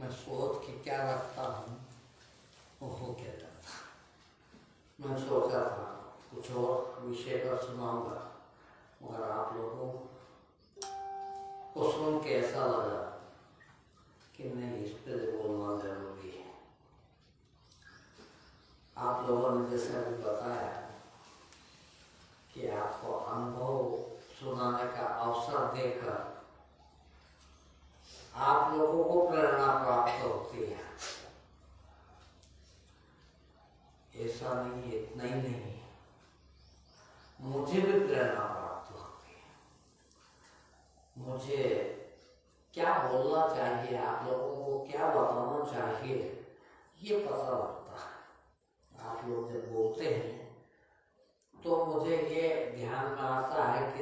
मैं सोच के क्या रखता हूँ वो हो क्या जाता। मैं सोचा था कुछ और विषय पर सुनाऊंगा, मगर आप लोगों को सुन के ऐसा लगा कि नहीं, इस पर बोलना जरूरी है। आप लोगों ने जैसे अभी बताया कि आपको अनुभव सुनाने का अवसर देकर आप लोगों को प्रेरणा प्राप्त होती है। ऐसा नहीं है, इतना ही नहीं, मुझे भी प्रेरणा प्राप्त होती है। मुझे क्या बोलना चाहिए, आप लोगों को क्या बताना चाहिए, ये पता लगता है। आप लोग जब बोलते हैं तो मुझे ये ध्यान में आता है कि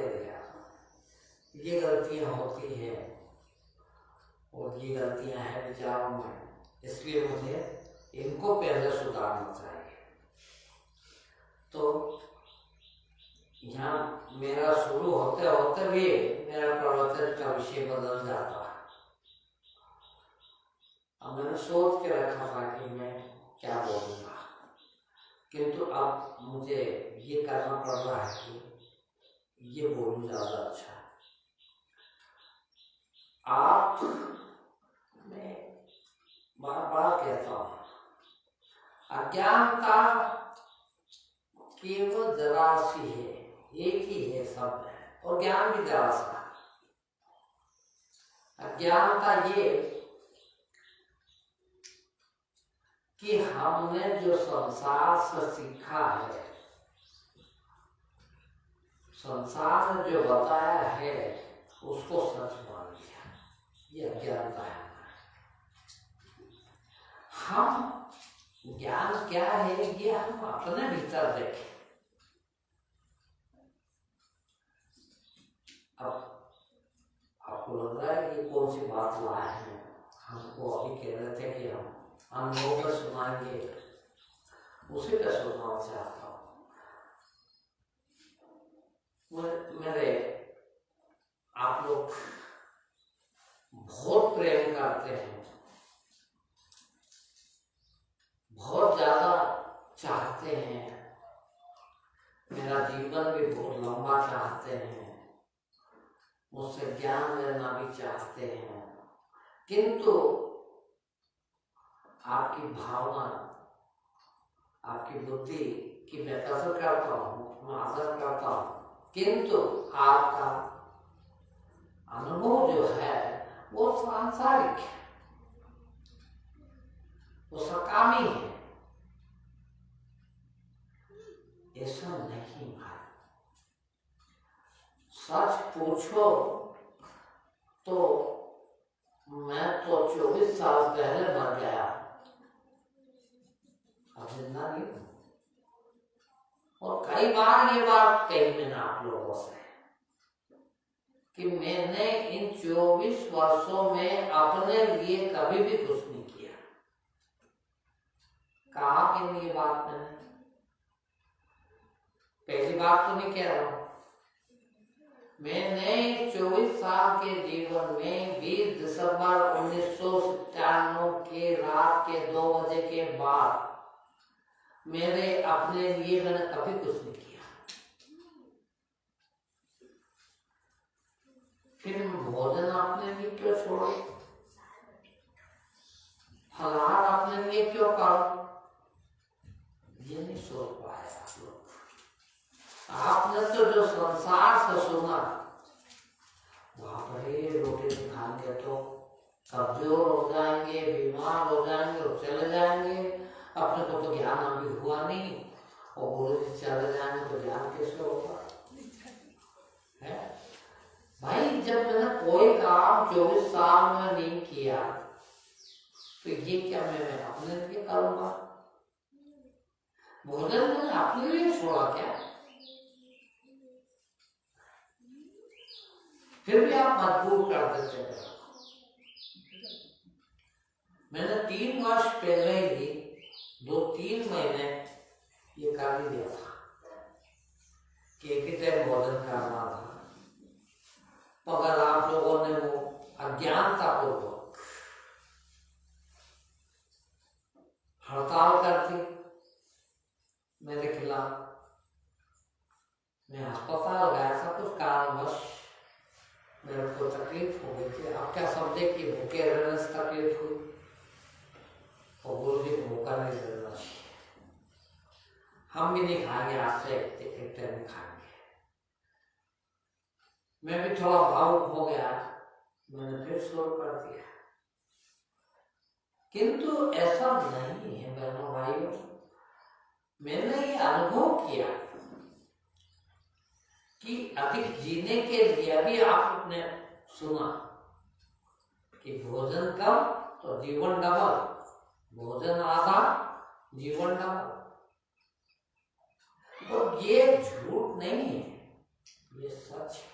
ये गलतियां होती है और ये गलतियां हैं विचारों में, इसलिए मुझे इनको पहले सुधारना चाहिए। तो यहाँ मेरा शुरू होते होते भी मेरा प्रवचन का विषय बदल जाता है। अब मैंने सोच के रखा था कि मैं क्या बोलूँगा, किंतु अब मुझे ये करना पड़ रहा है कि ये बोलूँ ज़्यादा अच्छा है। आप मैं बार बार कहता हूँ, अज्ञानता केवल जरा सी है, एक ही है, सब है, और ज्ञान भी जरा सा। अज्ञानता ये कि हमने जो संसार से सीखा है, संसार ने जो बताया है उसको सच मान लिया, ये अज्ञानता है। हम ज्ञान क्या है ये हम अपने भीतर देखें। अब आपको लग रहा है कि कौन सी बात लाए हैं, हमको अभी कह रहे थे कि हम अनुभव पर सुनाएंगे, उसी का सुनाना चाहता हूँ। मेरे आप लोग बहुत प्रेम करते हैं, बहुत ज्यादा चाहते हैं, मेरा जीवन भी बहुत लंबा चाहते हैं, मुझसे ज्ञान लेना भी चाहते हैं, किंतु आपकी भावना, आपकी बुद्धि की मैं कदर करता हूँ, मैं आदर करता हूँ, किंतु आपका अनुभव जो है वो सांसारिक है, वो सकामी है। ऐसा नहीं भाई, सच पूछो तो मैं तो 24 साल पहले मर गया, अब जिंदा नहीं हूं। और कई बार ये बात कही मैंने आप लोगों से कि मैंने इन 24 वर्षों में अपने लिए कभी भी कुछ नहीं किया। कहा कि नहीं ये बात मैंने, पहली बात तो नहीं कह रहा हूं। मैंने 24 साल के जीवन में 20 दिसंबर 1997 के रात के 2 बजे के बाद मेरे अपने लिए मैंने कभी कुछ नहीं किया। फिर भोजन अपने लिए क्यों छोड़ो, फलाहार अपने लिए क्यों करो, ये नहीं सोच पाए आप लोग। आपने तो जो संसार से सुना, वहां पर रोटी नहीं खाएंगे तो कमजोर हो जाएंगे, बीमार हो जाएंगे और चले जाएंगे, अपने को तो ज्ञान अभी हुआ नहीं, और गुरु जी चले जाएंगे तो ज्ञान कैसे होगा है भाई। जब मैंने कोई काम 24 साल में नहीं किया तो ये क्या मैं अपने लिए करूंगा? भोजन मैंने अपने लिए छोड़ा क्या? फिर भी आप मजबूर कर देते हैं। मैंने 3 वर्ष पहले ही 2-3 महीने ये कर दिया था कि एक ही टाइम भोजन करना था, मगर आप लोगों ने वो अज्ञानता पूर्वक अस्पताल गया था, कुछ कारणवश मेरे को तकलीफ हो गई थी। आप क्या समझे कि भूखे रहने से तकलीफ हुई, और गुरु जी भूखा नहीं रहना चाहिए। हम भी नहीं खाएंगे, आज से एक टाइम नहीं खाएंगे। मैं भी थोड़ा भावुक हो गया, मैंने फिर शुरू कर दिया। किंतु ऐसा नहीं है बहनों भाइयों, मैंने ये अनुभव किया कि अधिक जीने के लिए भी आपने सुना कि भोजन कम तो जीवन डबल, भोजन आधा जीवन डबल। तो ये झूठ नहीं है, ये सच है।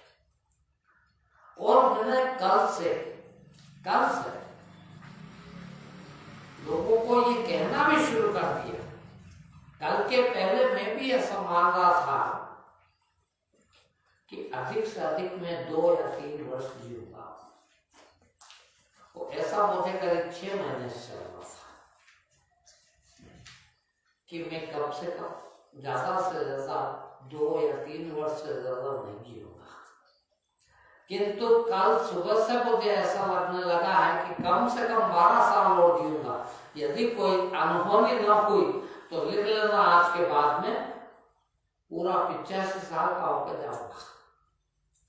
और मैंने कल से लोगों को ये कहना भी शुरू कर दिया। कल के पहले मैं भी ऐसा मान रहा था कि अधिक से अधिक मैं 2 या 3 वर्ष जीऊंगा। तो ऐसा मुझे करीब 6 महीने से चल रहा था कि मैं कम से कम ज्यादा से ज्यादा 2 या 3 वर्ष से ज्यादा नहीं जीऊंगा। किंतु कल सुबह से मुझे ऐसा लगने लगा है कि कम से कम 12 साल और जीऊंगा। यदि कोई अनहोनी न हुई तो लिख लेना, आज के बाद में पूरा 85 साल का होकर जाऊंगा।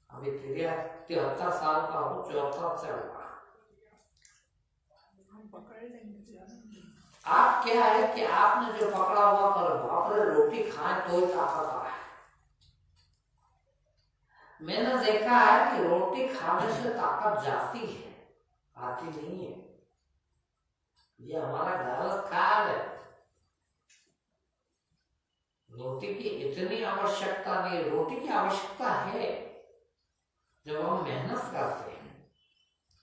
अभी 73 साल का हो, 74 से होगा। आप क्या है कि आपने जो पकड़ा हुआ कर बाप रे रोटी खाए तो ही ताकत आए। मैंने देखा है कि रोटी खाने से ताकत जाती है, आती नहीं है। ये हमारा गलत ख्याल है। रोटी की इतनी आवश्यकता नहीं, रोटी की आवश्यकता है जब हम मेहनत करते हैं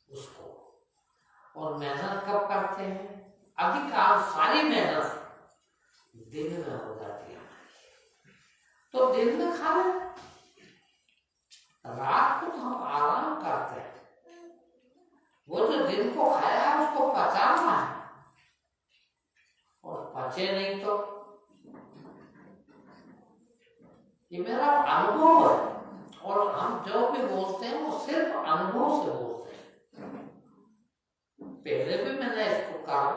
उसको। और मेहनत कब करते हैं? अधिकांश सारी मेहनत दिन में हो जाती है। तो दिन में खा लें, रात को तो हम आराम करते हैं। वो जो दिन को खाया है उसको पचाना है, और पचे नहीं तो ये मेरा अनुभव है। और हम जो भी बोलते हैं वो सिर्फ अनुभव से बोलते हैं। पहले भी मैंने इसको कहा,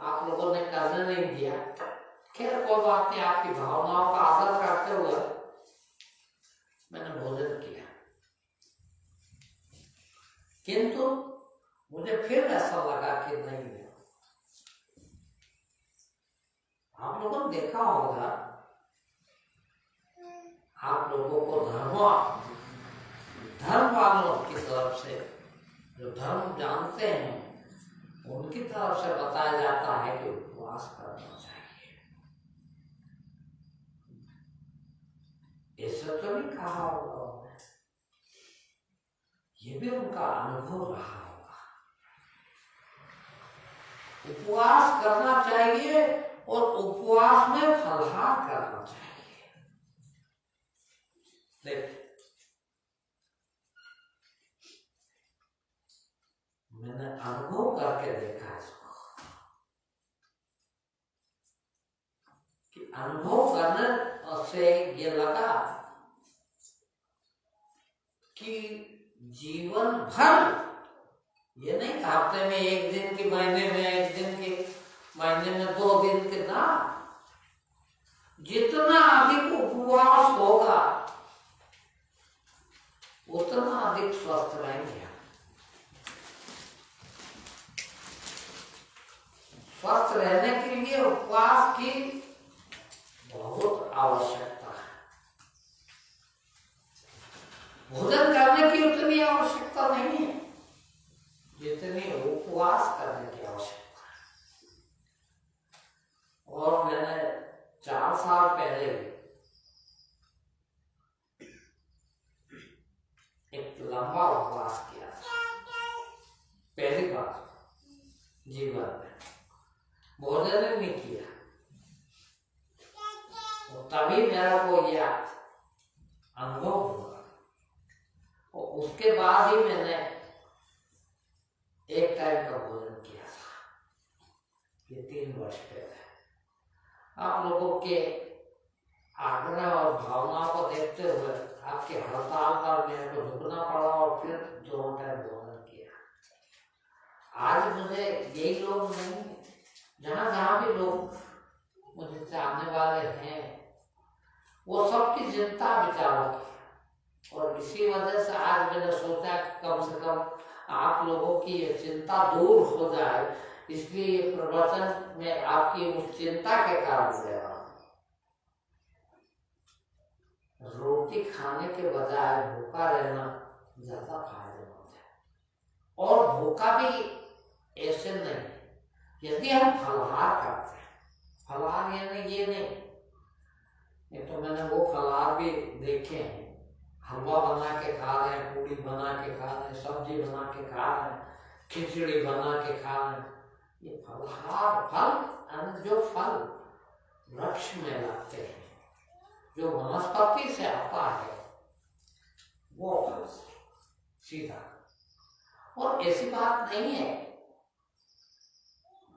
आप लोगों ने करने नहीं दिया। खैर कोई बात नहीं, आपकी भावनाओं का आदर करते हुए मैंने भोजन किया। किंतु मुझे फिर ऐसा लगा कि नहीं, आप लोगों ने देखा होगा, आप लोगों को धर्म वालों की तरफ से, जो धर्म जानते हैं उनकी तरफ से बताया जाता है कि उपवास करना चाहिए। ऐसा तो नहीं कहा होगा, ये भी उनका अनुभव रहा होगा। उपवास करना चाहिए और उपवास में फलाहार करना चाहिए। देख, मैंने अनुभव करके देखा इसको, कि अनुभव करने से ये लगा कि जीवन भर, ये नहीं हफ्ते में 1 दिन की, महीने में 1 दिन की, महीने में 2 दिन के ना, जितना अधिक उपवास होगा उतना अधिक स्वस्थ रहेंगे। स्वस्थ रहने के लिए उपवास की बहुत आवश्यकता है। भोजन करने की उतनी आवश्यकता नहीं है जितनी उपवास करने की आवश्यकता है। और मैंने 4 साल पहले एक लंबा उपवास किया था, पहली बार जीवन में। भोजन ही नहीं किया, और तभी मेरा को यह अनुभव हुआ। और उसके बाद ही मैंने एक टाइम का भोजन किया था, ये 3 वर्ष पहले। आप लोगों के आग्रह और भावनाओं को देखते हुए आपके हड़ताल पर मेरे को झुकना पड़ा और फिर 2 टाइम भोजन किया। आज मुझे यही लोग नहीं, जहाँ जहाँ भी लोग मुझे चाहने वाले हैं वो सबकी चिंता विचारों की, और इसी वजह से आज मैंने सोचा कि कम से कम आप लोगों की ये चिंता दूर हो जाए, इसलिए ये प्रवचन में आपकी उस चिंता के कारण दे रहा हूं। रोटी खाने के बजाय भूखा रहना ज्यादा फायदेमंद है, और भूखा भी ऐसे नहीं। यदि हम फलाहार करते हैं, फलाहार यानी ये नहीं, ये तो मैंने वो फलाहार भी देखे हैं, हलवा बना के खा रहे हैं, पूड़ी बना के खा रहे हैं, सब्जी बना के खा रहे हैं, खिचड़ी बना के खा रहे हैं। ये फलाहार, फल जो फल वृक्ष में लगते हैं, जो वनस्पति से आता है, वो फल सीधा। और ऐसी बात नहीं है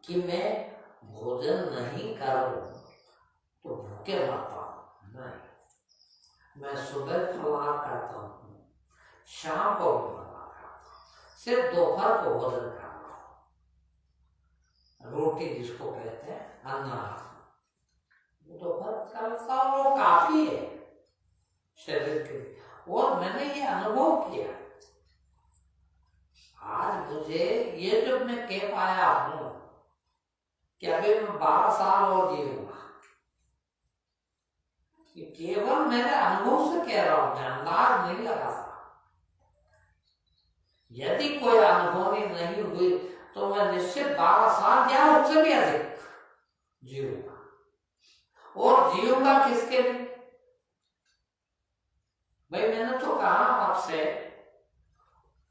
कि मैं भोजन नहीं करूं तो भूखे मरता हूं, नहीं। मैं सुबह फलाहार करता हूं, शाम को फलाहार करता हूं, सिर्फ दोपहर को भोजन करता हूं। रोटी जिसको कहते हैं अनाज, दोपहर करता हूं, वो काफी है शरीर के लिए। और मैंने ये अनुभव किया, आज मुझे ये जो मैं कह पाया हूं कि अभी मैं 12 साल और जीऊंगा, ये केवल मेरे अनुभव से कह रहा हूं, मैं अंदाज नहीं लगा रहा। यदि कोई अनुभवी नहीं हुई तो मैं निश्चित 12 साल या उससे भी अधिक जीऊंगा। और जीऊंगा किसके लिए? भाई मैंने तो कहा आपसे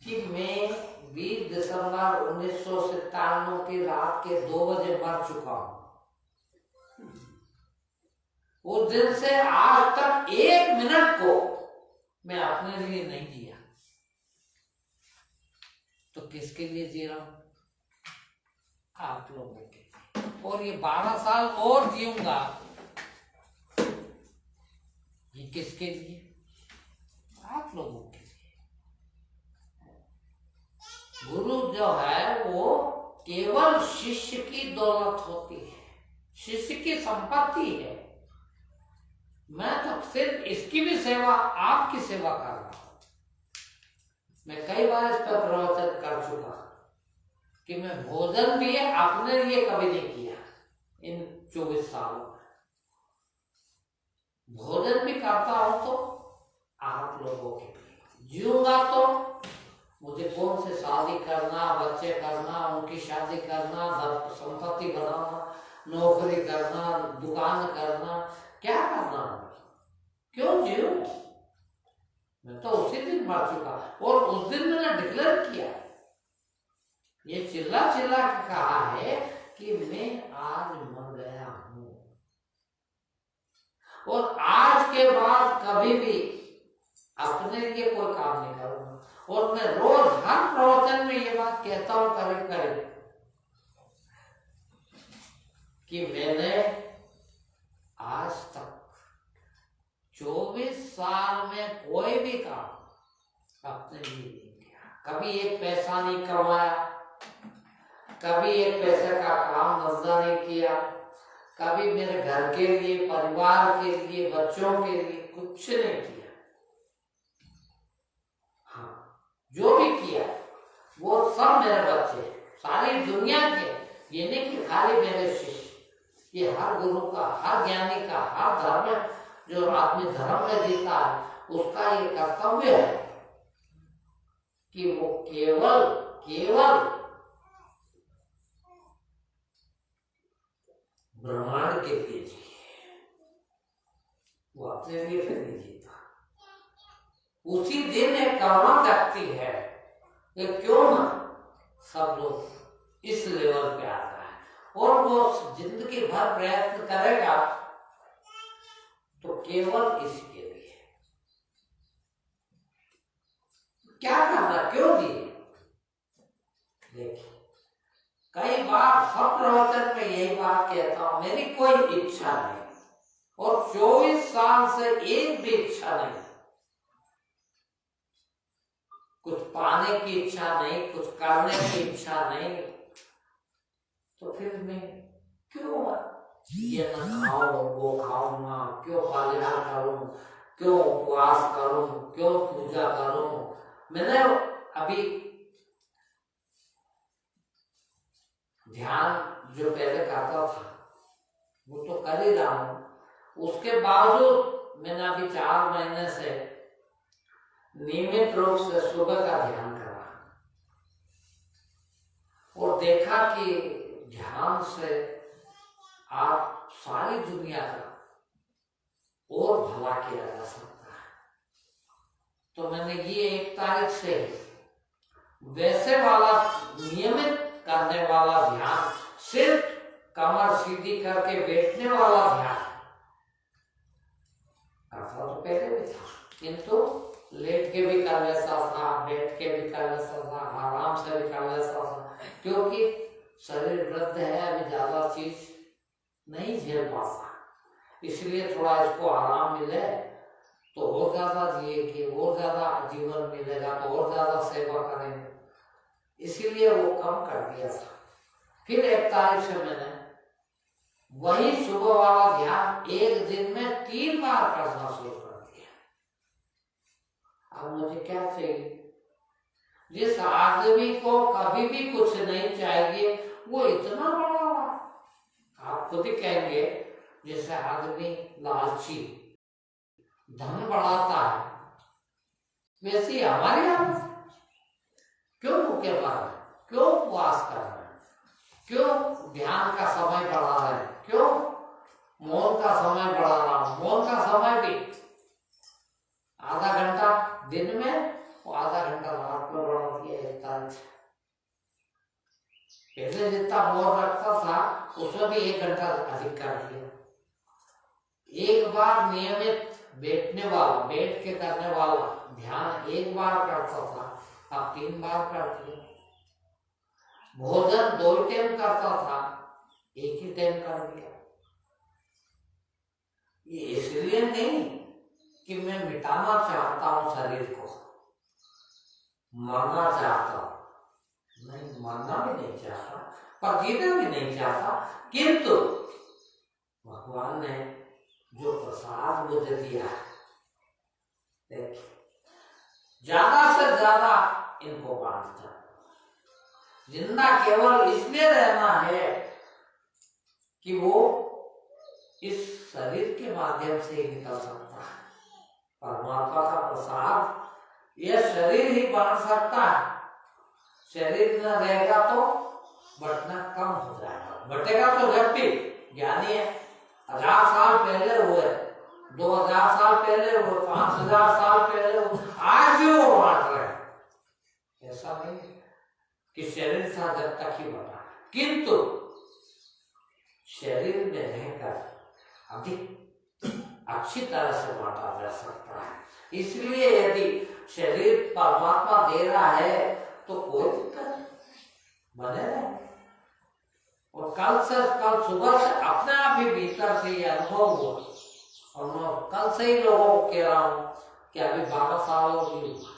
कि मैं 20 दिसंबर 1997 की रात के 2 बजे मर चुका हूं। उस दिन से आज तक 1 मिनट को मैं अपने लिए नहीं जिया, तो किसके लिए जी रहा हूं? आप लोगों के। और ये 12 साल और जीऊंगा, ये किसके लिए? आप लोगों के लिए। गुरु जो है वो केवल शिष्य की दौलत होती है, शिष्य की संपत्ति है। मैं तो सिर्फ इसकी भी सेवा, आपकी सेवा कर रहा हूं। मैं कई बार इस पर प्रवचन कर चुका कि मैं भोजन भी अपने लिए कभी नहीं किया इन 24 सालों में। भोजन भी करता हूं तो आप लोगों के लिए। जीऊंगा तो मुझे कौन से शादी करना, बच्चे करना, उनकी शादी करना, संपत्ति बनाना, नौकरी करना, दुकान करना, क्या करना? क्यों जीऊं? मैं तो उसी दिन मर चुका, और उस दिन मैंने डिक्लेयर किया, ये चिल्ला चिल्ला के कहा है कि मैं आज मर गया हूं, और आज के बाद कभी भी अपने लिए कोई काम नहीं करूंगा। और मैं रोज हर प्रवचन में ये बात कहता हूं करीब करीब कि मैंने आज तक 24 साल में कोई भी काम अपने लिए नहीं किया। कभी एक पैसा नहीं कमाया, कभी एक पैसे का काम धंधा नहीं किया, कभी मेरे घर के लिए, परिवार के लिए, बच्चों के लिए कुछ नहीं किया। जो भी किया वो सब मेरे बच्चे, सारी दुनिया के, ये नहीं कि खाली मेरे शिष्य। ये हर गुरु का, हर ज्ञानी का, हर धर्म जो आदमी धर्म में जीता है उसका ये कर्तव्य है कि वो केवल ब्रह्मांड के लिए जिए, वो अपने लिए फिर नहीं जीता। उसी दिन एक करुणा व्यक्ति है कि क्यों ना सब लोग इस लेवल पे आ जाए, और वो जिंदगी भर प्रयत्न करेगा तो केवल इसके लिए। क्या करना, क्यों दिए? देखिए, कई बार सब प्रवचन में यही बात कहता हूं, मेरी कोई इच्छा नहीं, और 24 साल से एक भी इच्छा नहीं कुछ पाने की इच्छा नहीं, कुछ करने की इच्छा नहीं, तो फिर मैं क्यों ये न खाऊं वो खाऊंगा, क्यों पालना करूं, क्यों उपवास करूं, क्यों पूजा करूं। मैंने अभी ध्यान जो पहले करता था वो तो कर ही रहा हूं, उसके बावजूद मैंने अभी 4 महीने से नियमित रूप से सुबह का ध्यान करा और देखा कि ध्यान से आप सारी दुनिया का और भला किया जा सकता है। तो मैंने ये 1 तारीख से वैसे वाला नियमित करने वाला ध्यान, सिर्फ कमर सीधी करके बैठने वाला ध्यान करता तो पहले भी था, किंतु लेट के भी कर लेता था, बैठ के भी कर लेता था, आराम से भी कर लेता था, क्योंकि शरीर वृद्ध है, अभी ज्यादा चीज नहीं झेल पाता, इसलिए थोड़ा इसको आराम मिले तो और ज्यादा जिएगी, और ज्यादा जीवन मिलेगा तो और ज्यादा सेवा करेंगे, इसीलिए वो कम कर दिया था। फिर 1 तारीख से मैंने वही सुबह वाला ध्यान 1 दिन में 3 बार करना शुरू कर दिया। अब मुझे क्या चाहिए? जिस आदमी को कभी भी कुछ नहीं चाहिए वो इतना बड़ा, आप खुद ही कहेंगे, जैसे आदमी लालची धन बढ़ाता है, वैसी हमारी हालत। क्यों भूखे मर रहे, क्यों उपवास कर रहे हैं, क्यों ध्यान का समय बढ़ा रहे हैं, क्यों मौन का समय बढ़ा रहा हूं। मौन का समय भी आधा घंटा दिन में और आधा घंटा रात में बढ़ा दिया 1 तारीख से। पहले जितना मौन रखता था उसमें भी 1 घंटा अधिक कर दिया। एक बार नियमित बैठने वाला, बैठ के करने वाला ध्यान 1 बार करता था, अब 3 बार कर दिया। भोजन 2 टाइम करता था, 1 ही टाइम कर दिया। ये इसलिए नहीं कि मैं मिटाना चाहता हूं शरीर को, मरना चाहता हूं, नहीं, मरना भी नहीं चाहता, पर जीना भी नहीं चाहता, किंतु भगवान ने जो प्रसाद मुझे दिया है, देखिए, ज्यादा से ज्यादा इनको बांटता। जिंदा केवल इसलिए रहना है कि वो इस शरीर के माध्यम से ही निकल सकता है। परमात्मा का प्रसाद यह शरीर ही बांट सकता है। शरीर न रहेगा तो बंटना कम हो जाएगा, बटेगा तो जब भी। ज्ञानी है 1000 साल पहले हुए, 2000 साल पहले हुए, 5000 साल पहले हुए, आज भी वो बांट रहे हैं। ऐसा नहीं कि शरीर था जब तक ही बटा, किंतु शरीर में रहकर अधिक अच्छी तरह से बांटा जा सकता है। इसलिए यदि शरीर परमात्मा दे रहा है तो कोई दिक्कत नहीं, बने रहे। और कल सुबह से अपने आप ही भीतर से ये अनुभव हुआ, और मैं कल से ही लोगों को कह रहा हूं कि अभी 12 सालों की हुआ,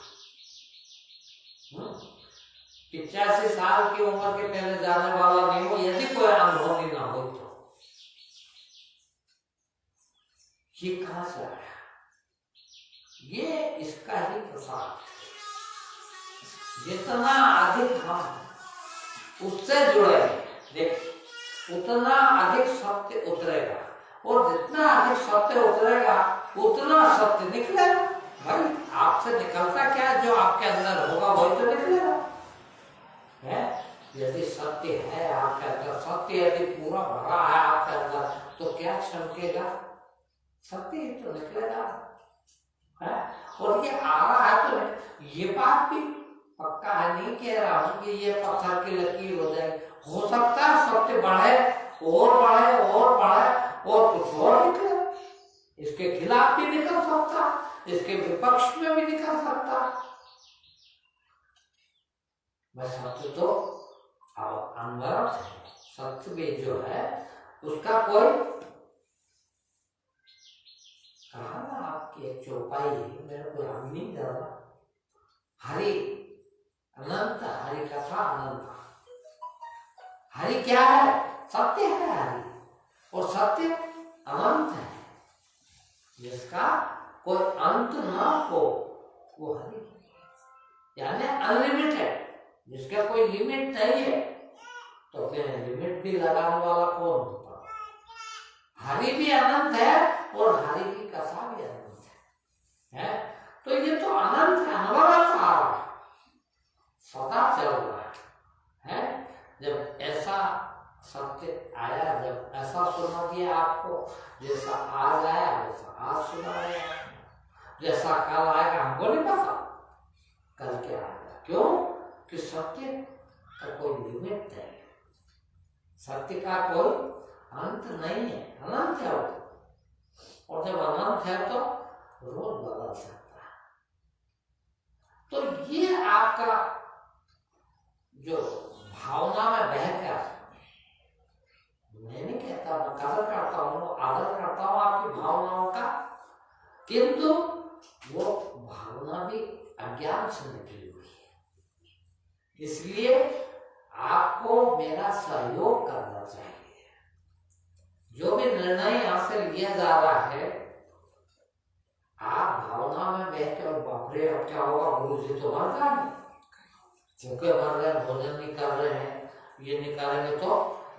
85 साल की उम्र के पहले जाने वाला नहीं हो, यदि कोई अनुभव ही ना हो तो ये कहां से आया? ये इसका ही प्रसाद। जितना अधिक हम उससे जुड़ेंगे, देख, उतना अधिक सत्य उतरेगा, और जितना अधिक सत्य उतरेगा उतना सत्य निकलेगा। भाई आपसे निकलता क्या है? जो आपके अंदर होगा वही तो निकलेगा, है? यदि सत्य है आपके अंदर, सत्य यदि पूरा भरा है आपके अंदर, तो क्या चमकेगा? सत्य ही तो निकलेगा, है? और ये आ रहा है तो ये बात भी पक्का है, नहीं कह रहा हूं कि ये पत्थर की लकीर हो जाएगी। हो सकता है सत्य बढ़े और बढ़े और बढ़े और कुछ और निकले, इसके खिलाफ भी निकल सकता, इसके विपक्ष में भी निकल सकता। बस सत्य तो अनवरत है, सत्य भी जो है उसका कोई, कहा ना आपकी एक चौपाई है, मेरे को याद नहीं जा रहा, हरि हरि क्या है? सत्य है हरि, और सत्य अनंत है, जिसका कोई अंत न हो, वो हरि, यानी अनलिमिटेड, जिसका कोई लिमिट नहीं है। तो फिर लिमिट भी लगाने वाला कौन होता? हरि भी अनंत है और हरि की कथा भी अनंत है? तो ये तो अनंत है, अनवरत आ रहा है, सदा चल रहा है? जब ऐसा सत्य आया, जब ऐसा सुना दिया आपको, जैसा आज आया वैसा आज सुना रहे, जैसा कल आएगा हमको नहीं पता कल क्या आएगा। क्यों? कि सत्य का कोई लिमिट नहीं है, सत्य का कोई अंत नहीं है, अनंत है वो। और जब अनंत है तो रोज बदल सकता है। तो ये आपका जो भावना में बहकर, मैं नहीं कहता, मैं कदर करता हूँ, आदर करता हूँ आपकी भावनाओं का, किंतु वो भावना भी अज्ञान से निकली हुई है। इसलिए आपको मेरा सहयोग करना चाहिए। जो भी निर्णय यहां से लिया जा रहा है, आप भावना में बहकर बापरे अब क्या होगा, गुरु जी तो मर जाएंगे, क्योंकि मर रहे, भोजन नहीं कर रहे हैं, ये नहीं करेंगे तो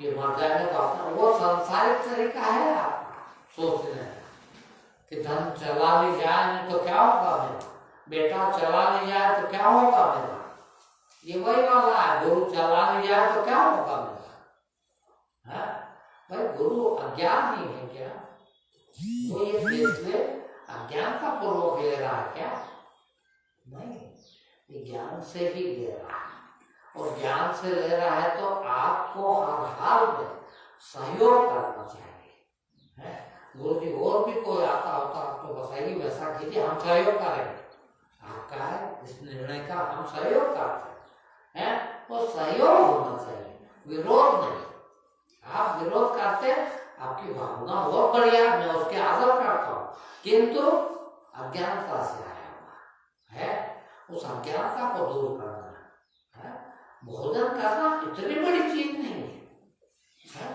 ये मर जाएंगे। तो अपना वो संसारिक तरीका है आपका सोचने का कि धन चला नहीं जाए नहीं तो क्या होगा मेरा, बेटा चला नहीं जाए तो क्या होगा मेरा, ये वही वाला है, गुरु चला नहीं जाए तो क्या होगा मेरा। है भाई, गुरु अज्ञान नहीं है क्या? वो ये फैसले अज्ञानता पूर्वक ले रहा है क्या? नहीं, ये ज्ञान से ही ले रहा है, और ज्ञान से ले रहा है तो आपको हर हाल में सहयोग करना चाहिए। गुरु जी और भी कोई आता होता आपको बताइए, वैसा कीजिए, हम सहयोग करेंगे। आपका है इस निर्णय का, हम सहयोग करते हैं, वो सहयोग होना चाहिए, विरोध नहीं। आप विरोध करते, आपकी भावना बहुत बढ़िया, मैं उसके आदर करता हूँ, किंतु अज्ञानता से आया हुआ है, उस अज्ञानता को दूर करना है। भोजन करना इतनी बड़ी चीज नहीं है,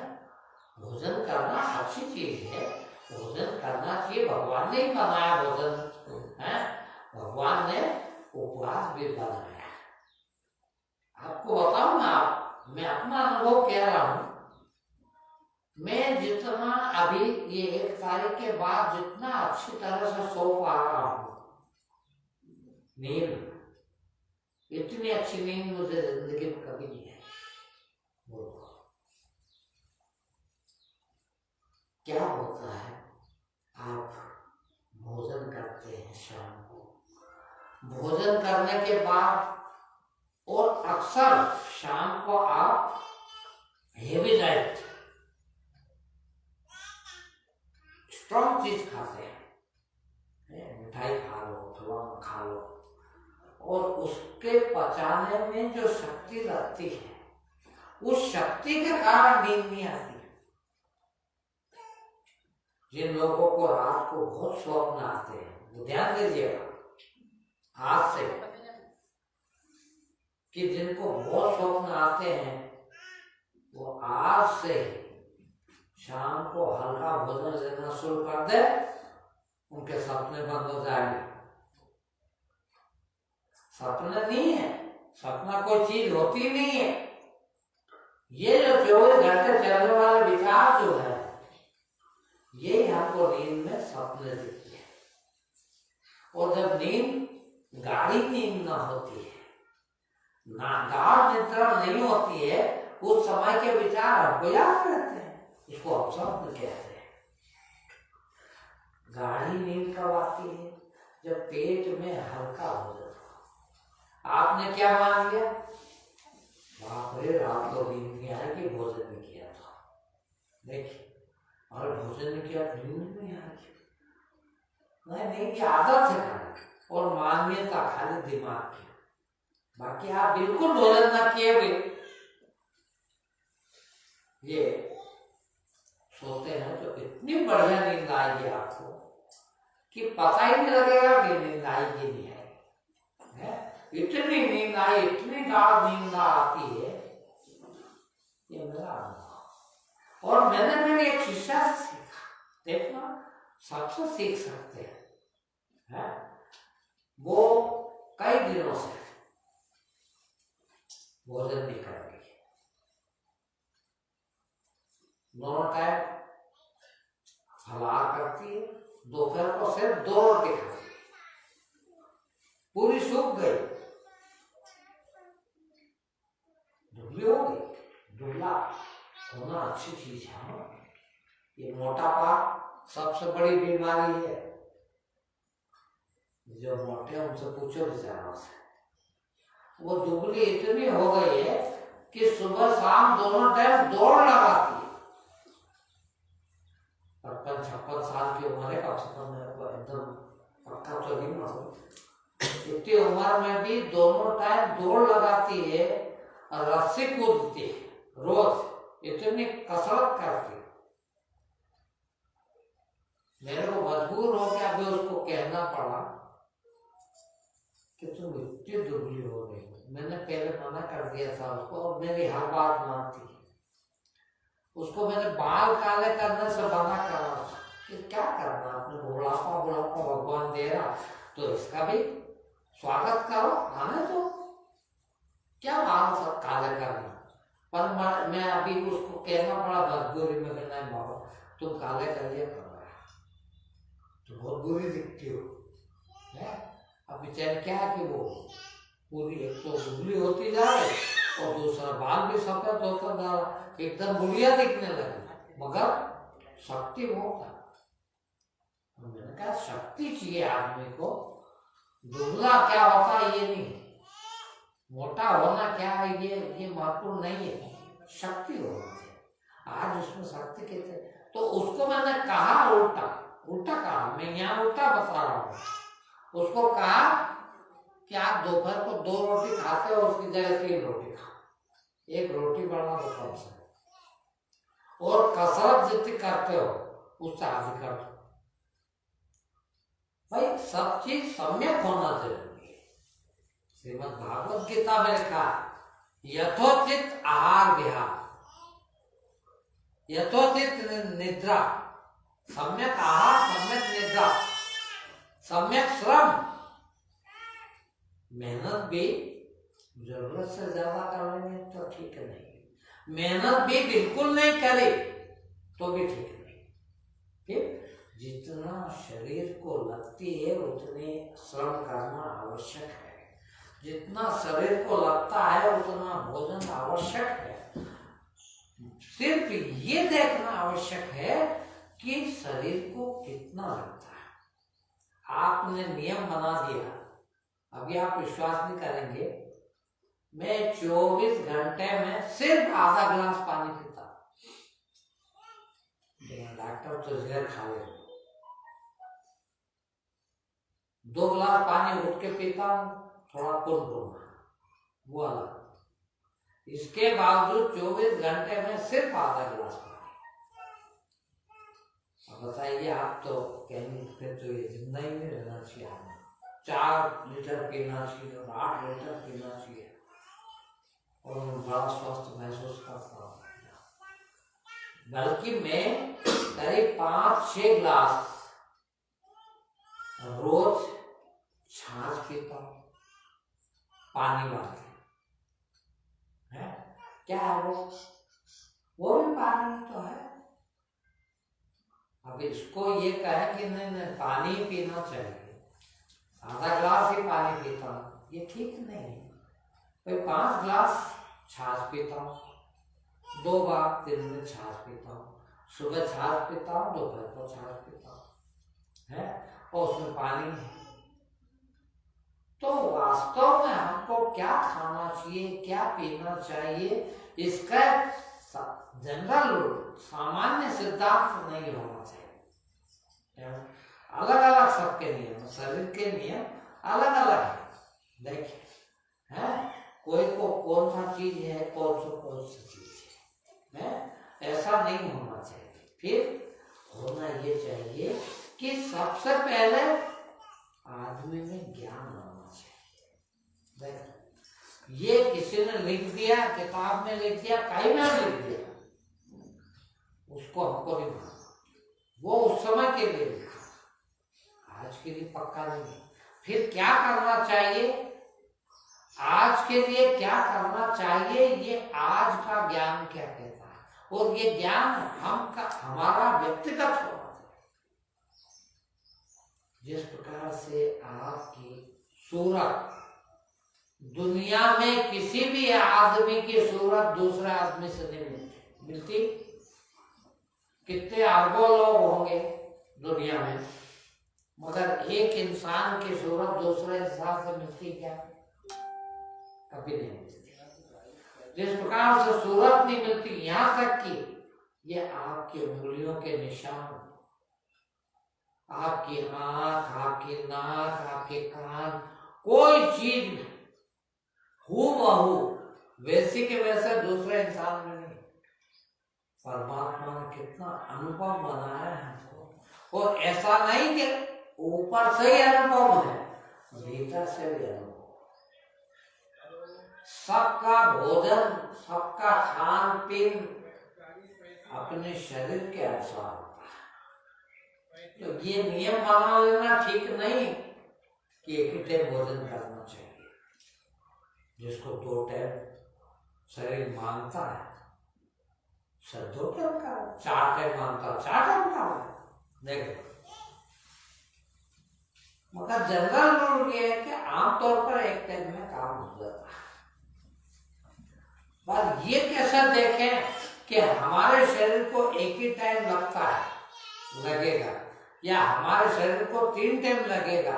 भोजन करना अच्छी चीज है, भोजन करना चाहिए, भगवान ने ही बनाया भोजन है, भगवान ने उपवास भी बनाया। आपको बताऊं ना, मैं अपना अनुभव कह रहा हूं, मैं जितना अभी ये 1 तारीख के बाद जितना अच्छी तरह से सो पा रहा हूं, नींद, इतनी अच्छी नींद मुझे जिंदगी में कभी नहीं है। क्या होता है, आप भोजन करते हैं शाम को, भोजन करने के बाद और अक्सर शाम को आप हेवी डाइट, स्ट्रॉन्ग चीज खाते हैं, मिठाई खा लो, फलाना खा लो, और उसके पचाने में जो शक्ति लगती है, उस शक्ति के कारण नींद नहीं आती। जिन लोगों को रात को बहुत स्वप्न आते हैं, वो ध्यान दीजिएगा आज से, कि जिनको बहुत स्वप्न आते हैं, वो आज से शाम को हल्का भोजन लेना शुरू कर दे, उनके सपने बंद हो जाएंगे। सपना नहीं है, सपना कोई चीज होती नहीं है, ये जो 24 घंटे चलने वाले विचार जो है, ये हमको नींद में सपने दिखते हैं। और जब नींद गाढ़ी नींद ना होती है, ना गाढ़ निद्रा नहीं होती है, उस समय के विचार हमको याद रहते हैं, इसको हम स्वप्न कहते हैं। गाढ़ी नींद कब आती है? जब पेट में हल्का हो जाता। आपने क्या मान लिया, बाप रे रात को नींद नहीं आएगी, भोजन नहीं किया था, देखिए, और भोजन नहीं किया नींद नहीं आएगी, नहीं की आदत है और मान्यता खाली दिमाग की, बाकी आप बिल्कुल भोजन ना किए भी ये सोते हैं तो इतनी बढ़िया नींद आएगी आपको कि पता ही नहीं लगेगा कि नींद आएगी नहीं है? इतनी नींद आई, इतनी गाढ़ नींद आती है, ये मेरा अनुभव। और मैंने मेरे एक शिष्य से सीखा, देखना सबसे सीख सकते हैं। वो कई दिनों से भोजन नहीं करेंगे, दोनों टाइम फलाहार करती है, दोपहर को सिर्फ 2 रोटी खाती है, पूरी सूख गई, दुबली हो गई। दुबला होना अच्छी चीज है। ये मोटापा सबसे बड़ी बीमारी है। जो मोटे उनसे पूछो बेचारों से, वो दुबली इतनी हो गई है कि सुबह शाम दोनों टाइम दौड़ लगाती है। 55-56 साल की उम्र है, कम से कम मेरे को एकदम पक्का तो नहीं मालूम। इतनी उम्र में भी दोनों टाइम दौड़ लगाती है और रस्सी कूदती है, रोज इतनी कसरत करती है। मेरे को मजबूर हो गया अभी उसको कहना पड़ा कि तुम इतनी दुबली हो गई। मैंने पहले मना कर दिया था उसको, और मेरी हर बात मानती है। उसको मैंने बाल काले करने से मना करा कि क्या करना, अपने बुढ़ापा भगवान दे रहा तो इसका भी स्वागत करो, आने तो क्या बाल सब काले करना। पर मैं अभी उसको कहना पड़ा मजबूरी में, नहीं बाबा तुम काले करिए कर रहा है तो बहुत बुरी दिखती हो है। अब बेचारे क्या कि वो पूरी एक तो दुबली होती जा रही और दूसरा बाल भी सफेद होता जा रहा, एकदम बुढ़िया दिखने लगी, मगर शक्ति बहुत है। मैंने कहा शक्ति चाहिए आदमी को, दुबला क्या होता है ये नहीं, मोटा होना क्या है ये महत्वपूर्ण नहीं है, शक्ति होनी चाहिए। आज उसमें शक्ति कहते, तो उसको मैंने कहा उल्टा कहा, मैं यहाँ उल्टा बता रहा हूँ। उसको कहा कि आप दोपहर को 2 रोटी खाते हो, उसकी जगह 3 रोटी खाओ, 1 रोटी बढ़ा दो कम से, और कसरत जितनी करते हो उससे आगे कर दो। भाई सब चीज सम्यक होना जरूरी है। श्रीमद् भागवत गीता में लिखा यथोचित आहार विहार, यथोचित निद्रा, सम्यक आहार, सम्यक निद्रा, सम्यक श्रम। मेहनत भी जरूरत से ज्यादा कर लेंगे तो ठीक नहीं, मेहनत भी बिल्कुल नहीं करे तो भी ठीक नहीं। ठीक, जितना शरीर को लगती है उतने श्रम करना आवश्यक है, जितना शरीर को लगता है उतना भोजन आवश्यक है। सिर्फ ये देखना आवश्यक है कि शरीर को कितना लगता है। आपने नियम बना दिया, अभी आप विश्वास नहीं करेंगे, मैं 24 घंटे में सिर्फ आधा गिलास पानी पीता। डॉक्टर तो जहर खा ले, 2 गिलास पानी उठ के पीता हूं, थोड़ा कुल वो अलग। इसके बावजूद 24 घंटे में सिर्फ आधा गिलास पानी। अब बताइए, आप तो कहेंगे फिर तो ये जिंदा ही नहीं रहना चाहिए, 4 लीटर पीना चाहिए और 8 लीटर पीना चाहिए और बड़ा स्वस्थ महसूस करता हूँ। बल्कि मैं करीब 5-6 गिलास रोज छाछ पीता हूँ, पानी वाले है। क्या है वो भी पानी तो है। अब इसको ये कहे कि नहीं पानी ही पीना चाहिए, आधा गिलास ही पानी पीता हूँ, ये ठीक नहीं है। भाई 5 गिलास छाछ पीता हूँ, 2 बार दिन में छाछ पीता हूँ, सुबह छाछ पीता हूँ, दोपहर को छाछ पीता हूँ है, और उसमें पानी है। तो वास्तव में हमको क्या खाना चाहिए, क्या पीना चाहिए, इसका जनरल सामान्य सिद्धांत नहीं होना चाहिए। अलग अलग सबके नियम, शरीर के नियम अलग अलग है। देखिए है, कोई को कौन सा चीज है, कौन सा चीज है, ऐसा नहीं होना चाहिए। फिर होना ये चाहिए कि सबसे पहले आदमी में ज्ञान होना चाहिए। ये किसी किसी ने लिख दिया, किताब में लिख दिया, कहीं में लिख दिया, उसको हमको नहीं मानना। वो उस समय के लिए लिखा, आज के लिए पक्का नहीं है। फिर क्या करना चाहिए, आज के लिए क्या करना चाहिए, ये आज का ज्ञान क्या कहता है। और ये ज्ञान हमारा व्यक्तिगत होना चाहिए। जिस प्रकार से आपकी सूरत, दुनिया में किसी भी आदमी की सूरत दूसरे आदमी से नहीं मिलती। कितने अरबों लोग होंगे दुनिया में, मगर एक इंसान की सूरत दूसरे इंसान से मिलती क्या? कभी नहीं मिलती। जिस प्रकार से सूरत नहीं मिलती, यहां तक कि ये आपकी उंगलियों के निशान, आपकी आंख, आपकी नाक, आपके कान, कोई चीज हूबहू वैसे के वैसे दूसरे इंसान में नहीं। परमात्मा ने कितना अनुभव बनाया है हमको, और ऐसा नहीं कि ऊपर से ही अनुभव है, भीतर से भी अनुभव। सबका भोजन, सबका खान पीन अपने शरीर के अनुसार होता है। तो ये नियम बना लेना ठीक नहीं कि एक ही टाइम भोजन करना चाहिए। जिसको 2 टाइम शरीर मांगता है, सर 2 टाइम का, 4 टाइम मांगता है, 4 टाइम का देखो। मगर जनरल रूल ये है कि आमतौर पर एक टाइम में काम हो जाता है। पर ये कैसे देखें कि हमारे शरीर को एक ही टाइम लगता है, लगेगा, या हमारे शरीर को 3 टाइम लगेगा।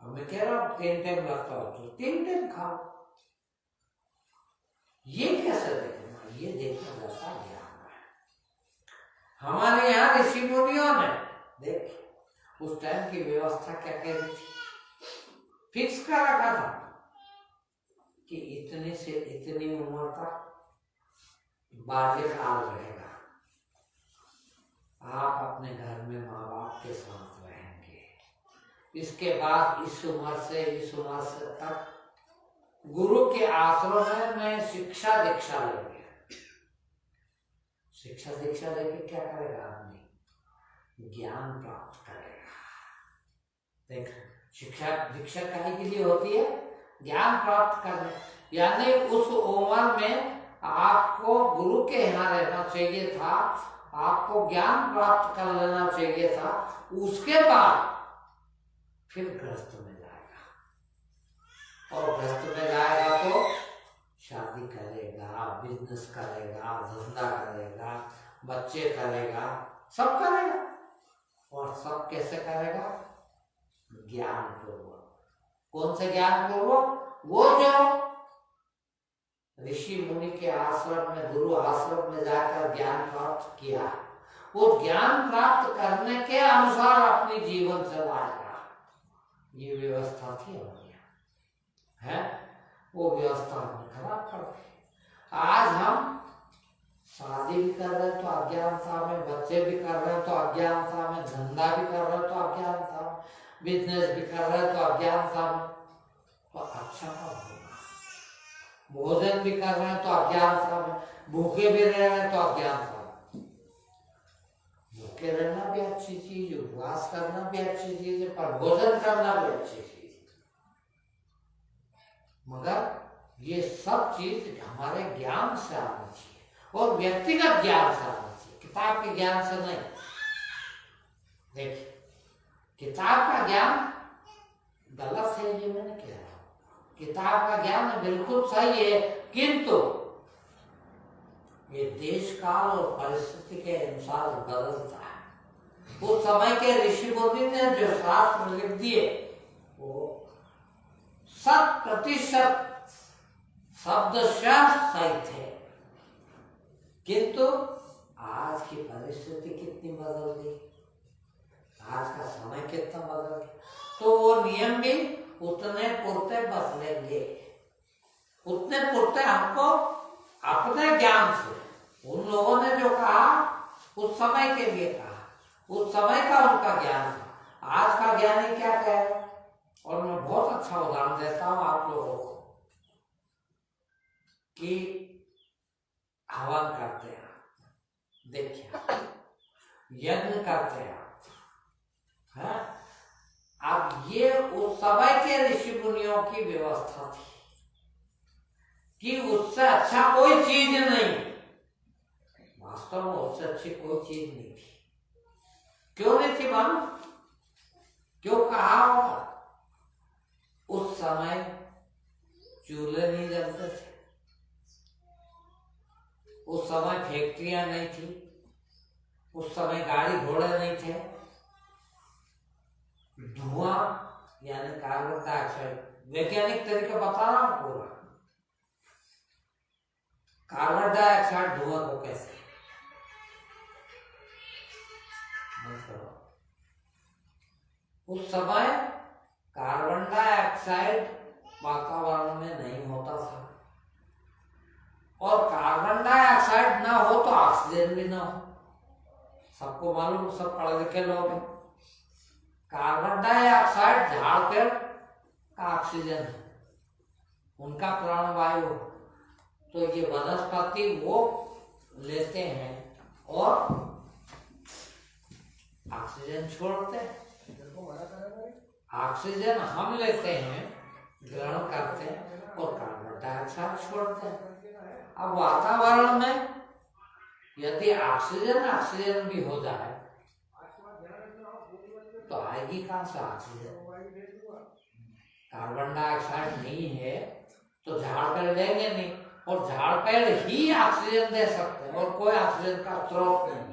अब मैं कह रहा हूं 3 टाइम लगता हो तो 3 टाइम खाओ। ये कैसे देखना, ये देखना जैसा ज्ञान है। हमारे यहाँ ऋषि मुनियों ने देख उस टाइम की व्यवस्था क्या कह रही थी, फिक्स कर रखा था कि इतने से इतनी उम्र तक बाल्यकाल रहेगा, आप अपने घर में माँ बाप के साथ रहेंगे। इसके बाद इस उम्र से तक गुरु के आश्रम में शिक्षा दीक्षा लेंगे। शिक्षा दीक्षा लेके क्या करेगा आदमी? ज्ञान प्राप्त करेगा। देख, शिक्षा दीक्षा काहे के लिए होती है? ज्ञान प्राप्त करने, यानी उस उम्र में आपको गुरु के यहाँ रहना चाहिए था, आपको ज्ञान प्राप्त कर लेना चाहिए था। उसके बाद फिर गृहस्थ में जाएगा, और गृहस्थ में जाएगा तो शादी करेगा, बिजनेस करेगा, धंधा करेगा, बच्चे करेगा, सब करेगा। और सब कैसे करेगा? ज्ञान पूर्वक। कौन से ज्ञान पूर्वक? वो जो ऋषि मुनि के आश्रम में, गुरु आश्रम में जाकर ज्ञान प्राप्त किया, वो ज्ञान प्राप्त करने के अनुसार अपने जीवन चलाएगा। ये व्यवस्था थी हमारे यहाँ, है? वो व्यवस्था हमने खराब कर दी। आज हम शादी भी कर रहे हैं तो अज्ञानता में, बच्चे भी कर रहे हैं तो अज्ञानता में, धंधा भी कर रहे हैं तो अज्ञानता में, बिजनेस भी कर रहे हैं तो अज्ञानता में। तो अच्छा कब होगा? भोजन भी कर रहे हैं तो अज्ञानता में, भूखे भी रह रहे हैं तो अज्ञानता में। भूखे रहना भी अच्छी चीज है, उपवास करना भी अच्छी चीज है, पर भोजन करना भी अच्छी चीज है। मगर ये सब चीज हमारे ज्ञान से आना चाहिए, और व्यक्तिगत ज्ञान से आना चाहिए, किताब के ज्ञान से नहीं। देखिए, किताब का ज्ञान गलत है ये मैंने कह रहा हूं, किताब का ज्ञान बिल्कुल सही है, किंतु ये देश काल और परिस्थिति के अनुसार बदलता है। उस समय के ऋषि मुनि ने जो शास्त्र लिख दिए वो 100% शब्दशः सही थे, किंतु आज की परिस्थिति कितनी बदल गई, आज का समय कितना बदल गया, तो वो नियम भी उतने पुरते बदलेंगे। उतने पुरते हमको अपने ज्ञान से, उन लोगों ने जो कहा उस समय के लिए कहा, उस समय का उनका ज्ञान था। आज का ज्ञानी क्या कहे? और मैं बहुत अच्छा उदाहरण देता हूं आप लोगों को। कि हवन करते हैं, देखिए यज्ञ करते हैं, हाँ? अब ये उस समय के ऋषि मुनियों की व्यवस्था थी कि उससे अच्छा कोई चीज नहीं, वास्तव में उससे अच्छी कोई चीज नहीं थी। क्यों नहीं थी मालूम? क्यों कहा होगा? उस समय चूल्हे नहीं जलते थे, उस समय फैक्ट्रियां नहीं थी, उस समय गाड़ी घोड़े नहीं थे, धुआं यानी कार्बन डाइऑक्साइड, वैज्ञानिक तरीका बता रहा हूं पूरा, कार्बन डाइऑक्साइड धुआं को कैसे उस समय कार्बन डाइऑक्साइड वातावरण में नहीं होता था, और कार्बन डाइऑक्साइड ना हो तो ऑक्सीजन भी ना हो। सबको मालूम, सब पढ़े लिखे लोग हैं। कार्बन डाइऑक्साइड झाड़ पेड़ का ऑक्सीजन है, उनका प्राणवायु, तो ये वनस्पति वो लेते हैं और ऑक्सीजन छोड़ते हैं। ऑक्सीजन हम लेते हैं, ग्रहण करते हैं, और कार्बन डाइऑक्साइड छोड़ते हैं। अब वातावरण में यदि ऑक्सीजन भी हो जाए तो आएगी कहां से ऑक्सीजन? कार्बन डाइऑक्साइड नहीं है तो झाड़ पेड़ लेंगे नहीं, और झाड़ पेड़ ही ऑक्सीजन दे सकते हैं, और कोई ऑक्सीजन का स्रोत नहीं।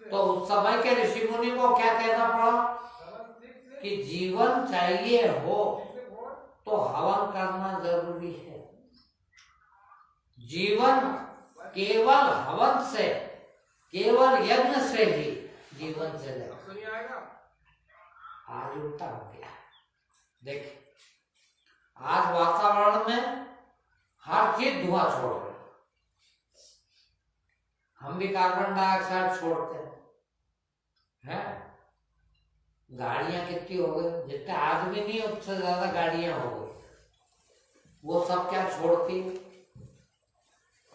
तो उस समय के ऋषि मुनि को क्या कहना पड़ा कि जीवन चाहिए हो तो हवन करना जरूरी है। जीवन केवल हवन से, केवल यज्ञ से ही जीवन चलेगा। आज उल्टा हो गया। देखिए, आज वातावरण में हर चीज धुआं छोड़ रही, हम भी कार्बन डाइऑक्साइड छोड़ते हैं। गाड़ियां कितनी हो गई, जितने आदमी नहीं उससे ज्यादा गाड़ियां हो गई, वो सब क्या छोड़ती?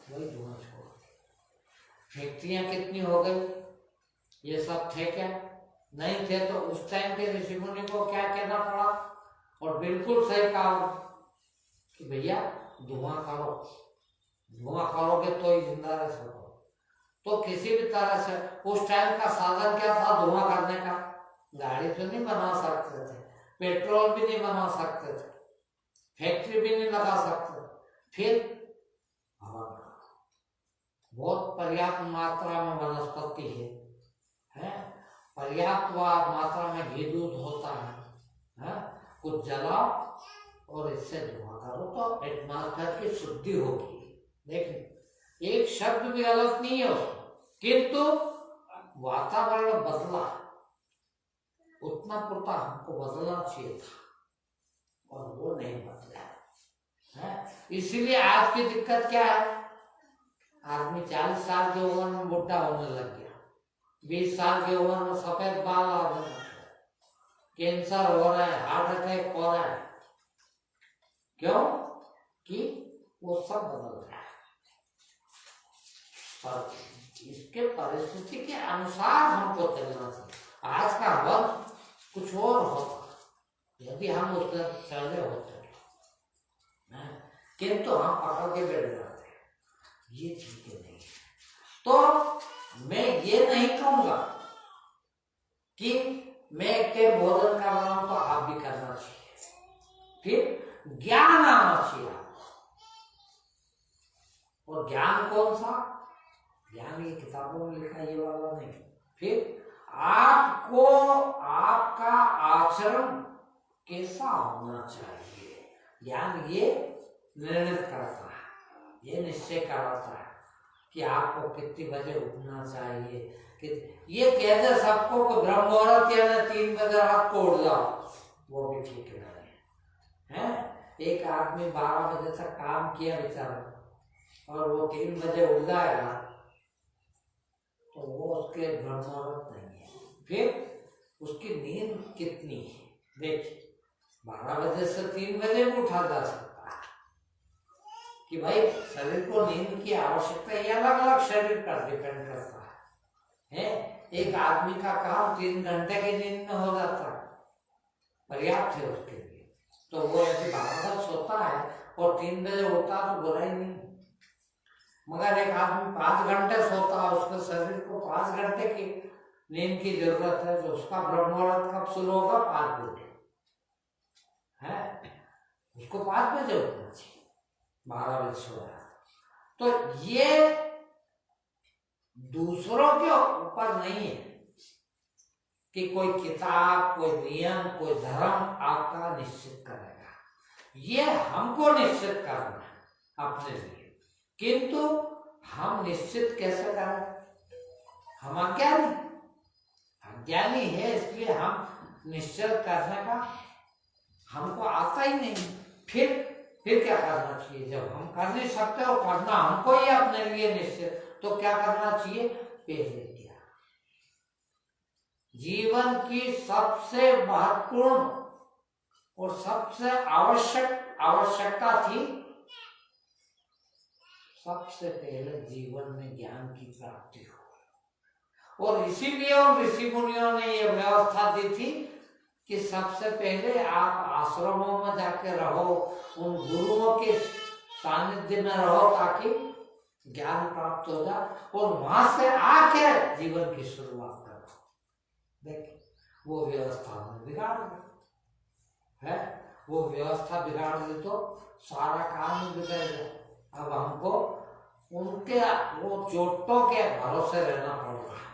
वही धुआं छोड़ती। फैक्ट्रियां कितनी हो गई, ये सब थे क्या? नहीं थे। तो उस टाइम के ऋषि मुनि को क्या कहना पड़ा, और बिल्कुल सही कहा कि भैया धुआं करो, धुआं करोगे तो ही जिंदा रह सको। तो किसी भी तरह से उस टाइम का साधन क्या था धुआं करने का? गाड़ी तो नहीं बना सकते थे, पेट्रोल भी नहीं बना सकते थे, फैक्ट्री भी नहीं लगा सकते, फिर हवा बहुत पर्याप्त मात्रा में वनस्पति है, पर्याप्त मात्रा में घी दूध होता है, कुछ जलाओ और इससे धुआं करो तो एटमॉस्फेयर की शुद्धि होगी। देखिए, एक शब्द भी गलत नहीं है उसमें, किंतु वातावरण बदला, उतना पुरता हमको बदलना चाहिए था, और वो नहीं बदला है। इसीलिए आज की दिक्कत क्या है? आदमी 40 साल के उम्र में बुढ़ा होने लग गया, 20 साल की उम्र में सफेद बाल आने लग गए, कैंसर हो रहा है, हार्ट अटैक हो रहा है। क्यों? कि वो सब बदल रहा है, और इसके परिस्थिति के अनुसार हमको चलना चाहिए। आज का वक्त कुछ और होता यदि हम उस पर चले होते, किंतु हम पकड़ के बैठ जाते, ये ठीक नहीं। तो मैं ये नहीं कहूंगा कि मैं के भोजन कर रहा हूं तो आप भी करना चाहिए। फिर ज्ञान आना चाहिए, और ज्ञान कौन सा? ज्ञान ये किताबों में लिखा ये वाला नहीं। फिर आपको आपका आचरण कैसा होना चाहिए, ज्ञान ये निर्णय करता है, ये निश्चय कराता है कि आपको कितनी बजे उठना चाहिए। कि ये कहते सबको को ब्रह्म मुहूर्त यानी 3 बजे रात को उठ जाओ, वो भी ठीक नहीं है। एक आदमी 12 बजे तक काम किया बेचारा, और वो 3 बजे उठ जाएगा तो वो उसके ब्रह्म मुहूर्त नहीं है। फिर उसकी नींद कितनी है? देखिए, 12 बजे से 3 बजे में उठा जा सकता है, कि भाई शरीर को नींद की आवश्यकता ये अलग अलग शरीर पर डिपेंड करता है। एक आदमी का काम 3 घंटे की नींद में हो जाता है, पर्याप्त है उसके लिए, तो वो यदि 12 घंटे सोता है और 3 बजे उठता तो बुराई नहीं। मगर एक आदमी 5 घंटे सोता है, उसके शरीर को 5 घंटे की नींद की जरूरत है, तो उसका ब्रह्ममुहूर्त कब शुरू होगा? 5 बजे है, उसको 5 बजे उठना चाहिए, 12 बजे सो रहा। तो ये दूसरों के ऊपर नहीं है कि कोई किताब, कोई नियम, कोई धर्म आपका निश्चित करेगा, ये हमको निश्चित करना है अपने लिए। किंतु हम निश्चित कैसे करें? हम अज्ञानी है, इसलिए हम निश्चित करने का हमको आता ही नहीं। फिर क्या करना चाहिए? जब हम कर नहीं सकते और करना हमको ही अपने लिए निश्चित, तो क्या करना चाहिए? पहले क्या जीवन की सबसे महत्वपूर्ण और सबसे आवश्यकता थी, सबसे पहले जीवन में ज्ञान की प्राप्ति हो। और इसीलिए उन ऋषि मुनियों ने यह व्यवस्था दी थी कि सबसे पहले आप आश्रमों में जाके रहो, उन गुरुओं के सानिध्य में रहो, ताकि ज्ञान प्राप्त हो जाए, और वहां से आके जीवन की शुरुआत करो। देखिए वो व्यवस्था हमने बिगाड़ दी है, वो व्यवस्था बिगाड़ दी तो सारा काम बिगड़ गया। अब हमको उनके वो चोटों के भरोसे रहना पड़ रहा है,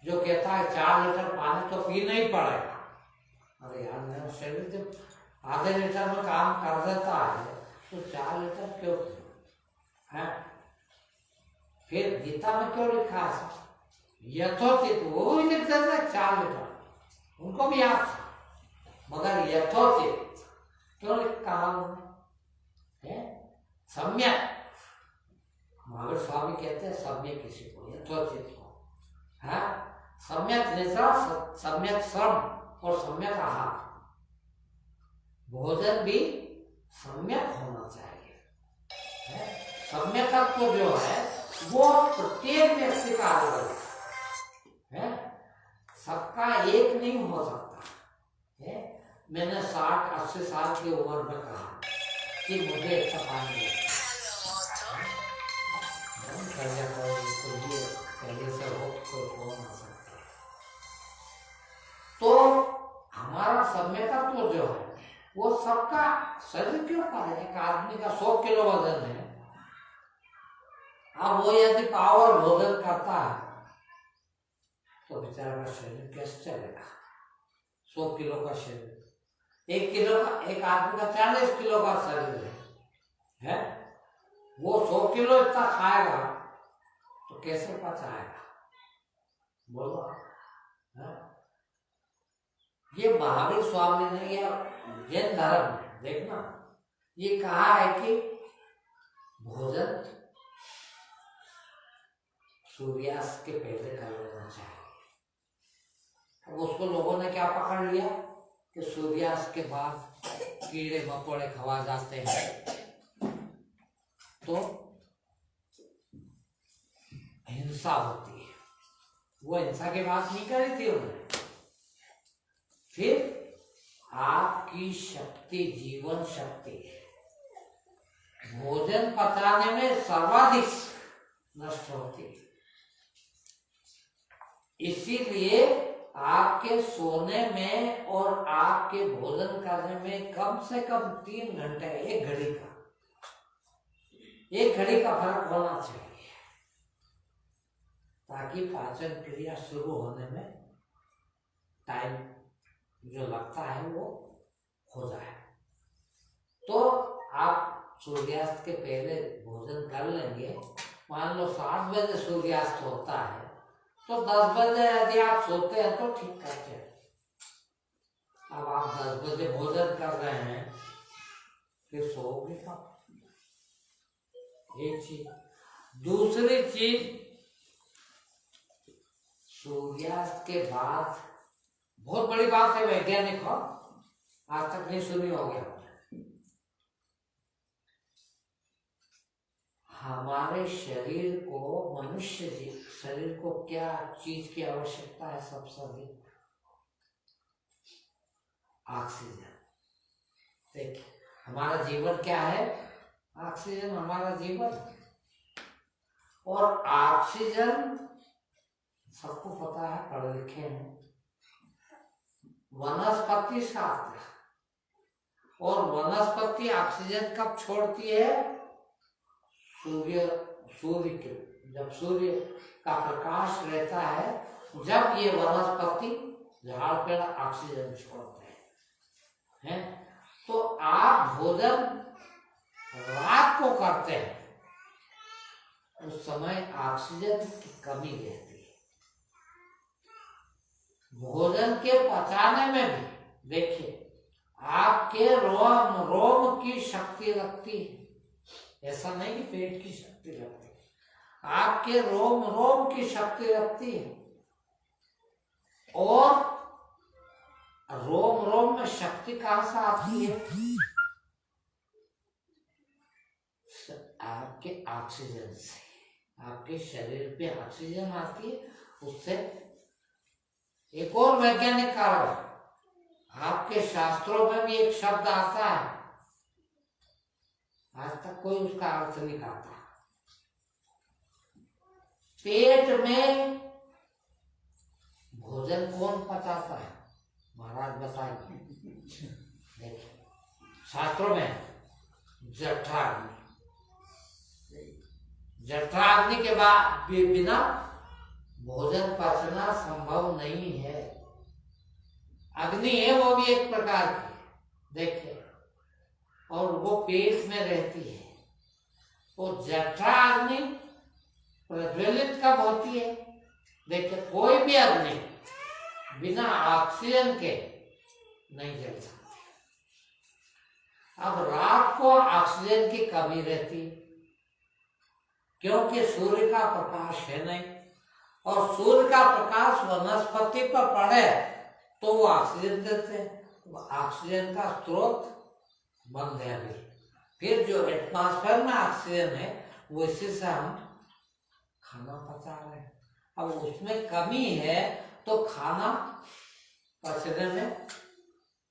जो कहता है 4 लीटर पानी तो पीना ही पड़ेगा। अरे यार, मेरा शरीर जब आधे लीटर में काम कर देता है तो 4 लीटर क्यों है? फिर गीता में क्यों लिखा है यथोचित? वो भी लिख देते 4 लीटर, उनको भी याद था, मगर यथोचित क्यों लिखा है? सम्यक, महावीर स्वामी कहते हैं सम्यक किसी को, यथोचित को है, सम्यक निद्रा, सम्यक श्रम और सम्यक आहार, भोजन भी सम्यक होना चाहिए। सम्यकत्व जो है वो प्रत्येक व्यक्ति का अलग है, सबका एक नहीं हो सकता है। मैंने 60-80 साल की उम्र में कहा कि मुझे एक पानी पहले से हो कोई आ सकता। तो हमारा सम्यकत्व जो है वो सबका शरीर क्यों पाए? एक आदमी का 100 किलो वजन है, अब वो यदि पावर भोजन करता है तो बेचारा का शरीर कैसे चलेगा? 100 किलो का शरीर, 1 किलो का, एक आदमी का 40 किलो का शरीर है, वो 100 किलो इतना खाएगा तो कैसे पचाएगा? बोलो है? ये महावीर स्वामी ने या जैन धर्म में देखना ये कहा है कि भोजन सूर्यास्त के पहले कर लेना चाहिए। अब उसको लोगों ने क्या पकड़ लिया कि सूर्यास्त के बाद कीड़े मकोड़े खवा जाते हैं तो हिंसा होती है। वो हिंसा की बात नहीं करी थी उन्होंने। फिर आपकी शक्ति, जीवन शक्ति भोजन पचाने में सर्वाधिक नष्ट होती है, इसीलिए आपके सोने में और आपके भोजन करने में कम से कम 3 घंटे, 1 घड़ी का फर्क होना चाहिए, ताकि पाचन क्रिया शुरू होने में टाइम जो लगता है वो हो जाए। तो आप सूर्यास्त के पहले भोजन कर लेंगे। मान लो 7 बजे सूर्यास्त होता है तो 10 बजे यदि आप सोते हैं तो ठीक करते हैं। अब आप 10 बजे भोजन कर रहे हैं फिर सोओगे कब? एक चीज। दूसरी चीज, सूर्यास्त के बाद, बहुत बड़ी बात है, वैज्ञानिक हो, आज तक नहीं सुनी होगी आपने, हमारे शरीर को, मनुष्य शरीर को क्या चीज की आवश्यकता है सबसे अधिक? ऑक्सीजन। देखिए हमारा जीवन क्या है? ऑक्सीजन हमारा जीवन। और ऑक्सीजन सबको पता है, पढ़े लिखे हैं, वनस्पति शास्त्र। और वनस्पति ऑक्सीजन कब छोड़ती है? सूर्य के, जब सूर्य का प्रकाश रहता है, जब ये वनस्पति झाड़ पेड़ ऑक्सीजन छोड़ते हैं। तो आप भोजन रात को करते हैं, उस समय ऑक्सीजन की कमी रहती है। भोजन के पचाने में भी देखिए आपके रोम की शक्ति लगती है। ऐसा नहीं कि पेट की शक्ति लगती है, आपके रोम की शक्ति लगती है। और रोम में शक्ति कहां से आती है? आपके ऑक्सीजन से। आपके शरीर पे ऑक्सीजन आती है, उससे एक और वैज्ञानिक कारण, आपके शास्त्रों में भी एक शब्द आता है, आज तक कोई उसका अर्थ नहीं करता। पेट में भोजन कौन पचाता है? महाराज बताइए। देखिए शास्त्रों में जठराग्नि, जठराग्नि के बाद बिना भोजन पचना संभव नहीं है। अग्नि है वो भी एक प्रकार की, देखिए, और वो पेट में रहती है। तो जठराग्नि प्रज्वलित कब होती है? देखिए कोई भी अग्नि बिना ऑक्सीजन के नहीं जल सकती। अब रात को ऑक्सीजन की कमी रहती है, क्योंकि सूर्य का प्रकाश है नहीं, और सूर्य का प्रकाश वनस्पति पर पड़े तो वो ऑक्सीजन देते हैं। ऑक्सीजन का स्रोत बंद है अभी। फिर जो एटमॉस्फेयर में ऑक्सीजन है वो इसी से हम खाना पचा रहे हैं। अब उसमें कमी है तो खाना पचने में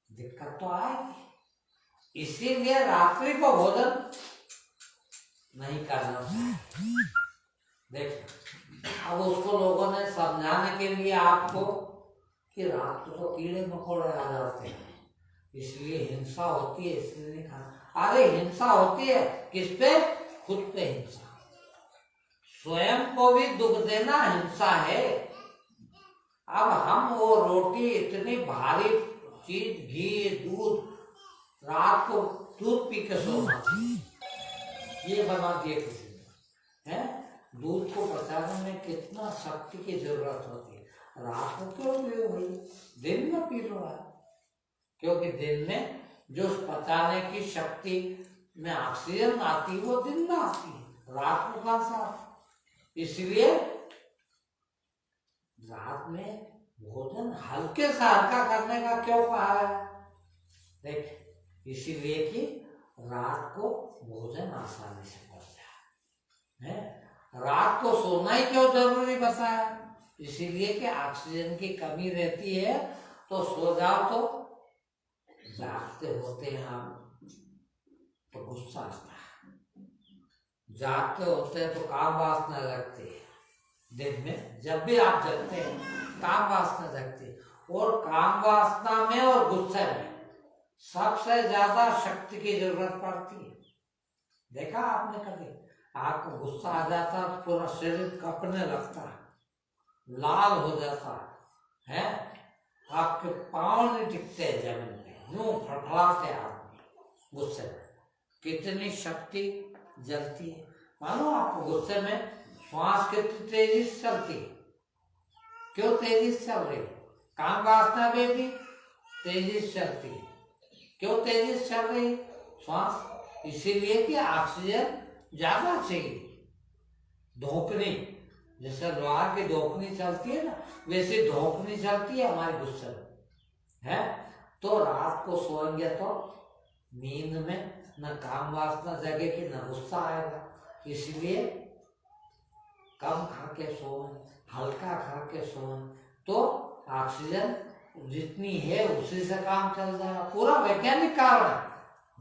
दिक्कत तो आएगी। इसीलिए रात्रि को भोजन नहीं करना चाहिए। देखिए अब उसको लोगों ने समझाने के लिए आपको कि रात को तो कीड़े मकोड़े आ जाते हैं, इसलिए हिंसा होती है, इसलिए नहीं खाना। अरे हिंसा होती है किस पे? खुद पे हिंसा। स्वयं को भी दुख देना हिंसा है। अब हम वो रोटी इतनी भारी चीज, घी दूध, रात को दूध पी के सोना ये बना दिए किसी ने, है? दूध को पचाने में कितना शक्ति की जरूरत होती है। रात को क्यों पियो भाई, दिन में पी लो यार, क्योंकि दिन में जो पचाने की शक्ति में ऑक्सीजन आती है वो दिन में आती है, रात को कहां से आती? इसलिए रात में भोजन हल्के से हल्का करने का क्यों कहा है? देख इसीलिए कि रात को भोजन आसानी से पच जाए, है? रात को सोना ही क्यों जरूरी बताया? इसीलिए कि ऑक्सीजन की कमी रहती है, तो सो जाओ तो जागते होते हैं हम तो गुस्सा आता है, जागते होते हैं तो काम वासना लगती है। दिन में जब भी आप जगते हैं काम वासना जगती है, और काम वासना में और गुस्से में सबसे ज्यादा शक्ति की जरूरत पड़ती है। देखा आपने कभी? आपको गुस्सा आ जाता तो पूरा शरीर कपने लगता है, लाल हो जाता है, आपके पांव नहीं टिकते जमीन पे, यूं फड़फड़ाते आदमी गुस्से में। कितनी शक्ति जलती है मानो आपको गुस्से में। श्वास कितनी तेजी से चलती है, क्यों तेजी से चल रही? काम वासना में भी तेजी से चलती है, क्यों तेजी से चल रही श्वास? इसीलिए कि ऑक्सीजन ज्यादा चाहिए। धोकनी, जैसे लोहार की धोकनी चलती है ना, वैसे धोकनी चलती है हमारे गुस्से में, है? तो रात को सोएंगे तो नींद में न काम वासना जगेगी न गुस्सा आएगा। इसलिए कम खा के सोएं, हल्का खा के सोएं, तो ऑक्सीजन जितनी है उसी से काम चल जाएगा। पूरा वैज्ञानिक कारण है।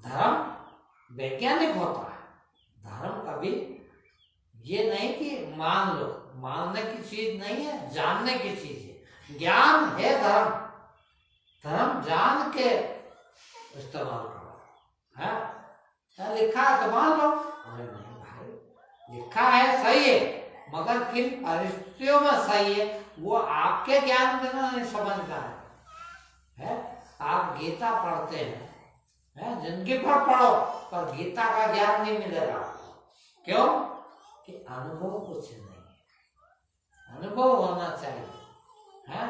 धर्म वैज्ञानिक होता है। धर्म कभी ये नहीं कि मान लो, मानने की चीज नहीं है, जानने की चीज है। ज्ञान है धर्म। धर्म जान के इस्तेमाल करो। है लिखा है तो मान लो। अरे नहीं भाई, लिखा है सही है, मगर किन परिस्थितियों में सही है वो आपके ज्ञान में नहीं समझना है। आप गीता पढ़ते हैं, जिंदगी भर पढ़ो, पर गीता का ज्ञान नहीं मिलेगा। क्यों? कि अनुभव कुछ नहीं है। अनुभव होना चाहिए। है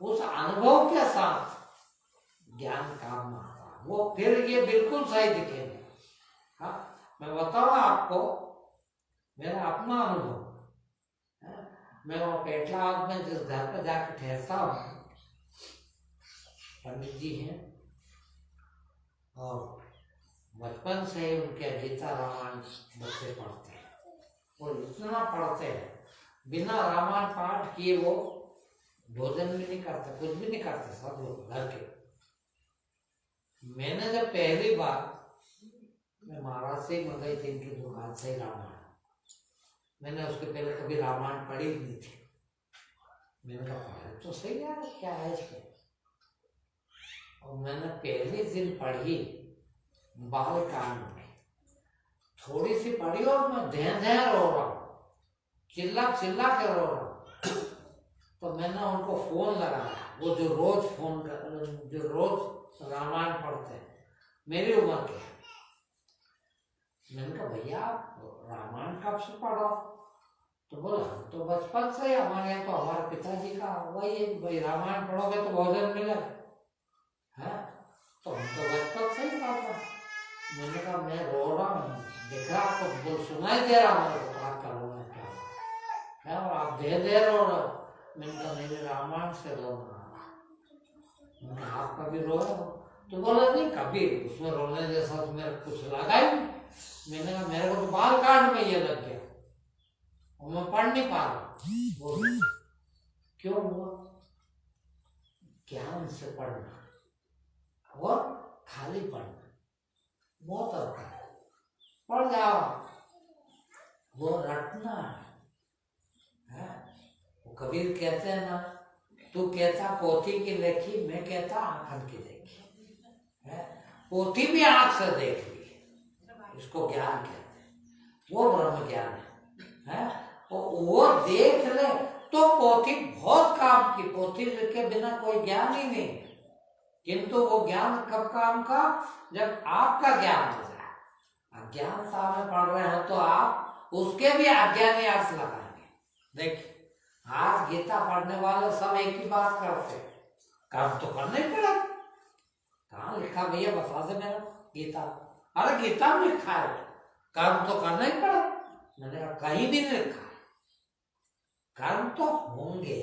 उस अनुभव के साथ ज्ञान काम आता है, वो फिर ये बिल्कुल सही दिखेंगे। हाँ, मैं बताऊँ आपको मेरा अपना अनुभव। मैं वो पेटलाबाद में जिस घर पर जाकर ठहरता हूँ, पंडित जी हैं और बचपन से ही उनके गीता रामायण बच्चे पढ़ते हैं और इतना पढ़ते हैं, बिना रामायण पाठ किए वो भोजन भी नहीं करते, कुछ भी नहीं करते सब लोग घर के। मैंने जब पहली बार, मैं महाराज से ही मंगाई थी इनकी दुकान से रामायण, मैंने उसके पहले कभी रामायण पढ़ी नहीं थी। मैंने कहा पढ़े तो सही यार, क्या है इसमें। और मैंने पहले दिन पढ़ी बाल कांड में, थोड़ी सी पढ़ी और मैं धैं रो रहा हूँ, चिल्ला चिल्ला के रो रहा हूँ। तो मैंने उनको फोन लगाया, वो जो रोज रामायण पढ़ते हैं, मेरी उम्र के। मैंने कहा भैया आप रामायण कब से पढ़ो? तो बोला तो बचपन से हमारे यहाँ, तो हमारे पिताजी का वही है, भाई रामायण पढ़ोगे तो भोजन मिलेगा। है तो हम तो बचपन से ही पढ़ते हैं। मैंने कहा मैं रो रहा हूँ, देख रहा आपको, बोल सुनाई दे रहा मेरे को बात कर रहा है, और आप दे रो रहे हो। मैंने कहा मेरे रामायण से रो रहा। आप कभी रो रहे हो? तो बोला नहीं कभी, उसमें रोने जैसा तो मेरे कुछ लगा ही नहीं। मैंने कहा मेरे को तो बाल कांड में ये लग गया और मैं पढ़ नहीं पा रहा। बोल क्यों हुआ? ज्ञान से पढ़ना और खाली पढ़ना बहुत अंतर है। पढ़ जाओ, वो रटना है। वो कबीर कहते हैं ना, तू कहता पोथी की लेखी, मैं कहता आंखन की देखी। है पोथी भी आंख से देख ली, इसको ज्ञान कहते हैं, वो ब्रह्म ज्ञान है। वो देख ले तो पोथी बहुत काम की, पोथी के बिना कोई ज्ञान ही नहीं। किंतु वो ज्ञान कब काम का? जब आपका ज्ञान हो जाए। अज्ञानता में पढ़ रहे हो तो आप उसके भी अज्ञानी अर्थ लगाएंगे। देखिए आज गीता पढ़ने वाले सब एक ही बात करते, काम तो करना ही पड़ा। कहाँ लिखा भैया बता दे मेरा गीता? अरे गीता में लिखा है, कर्म तो करना ही पड़ा। मैंने कहा कहीं भी नहीं लिखा है, कर्म तो होंगे,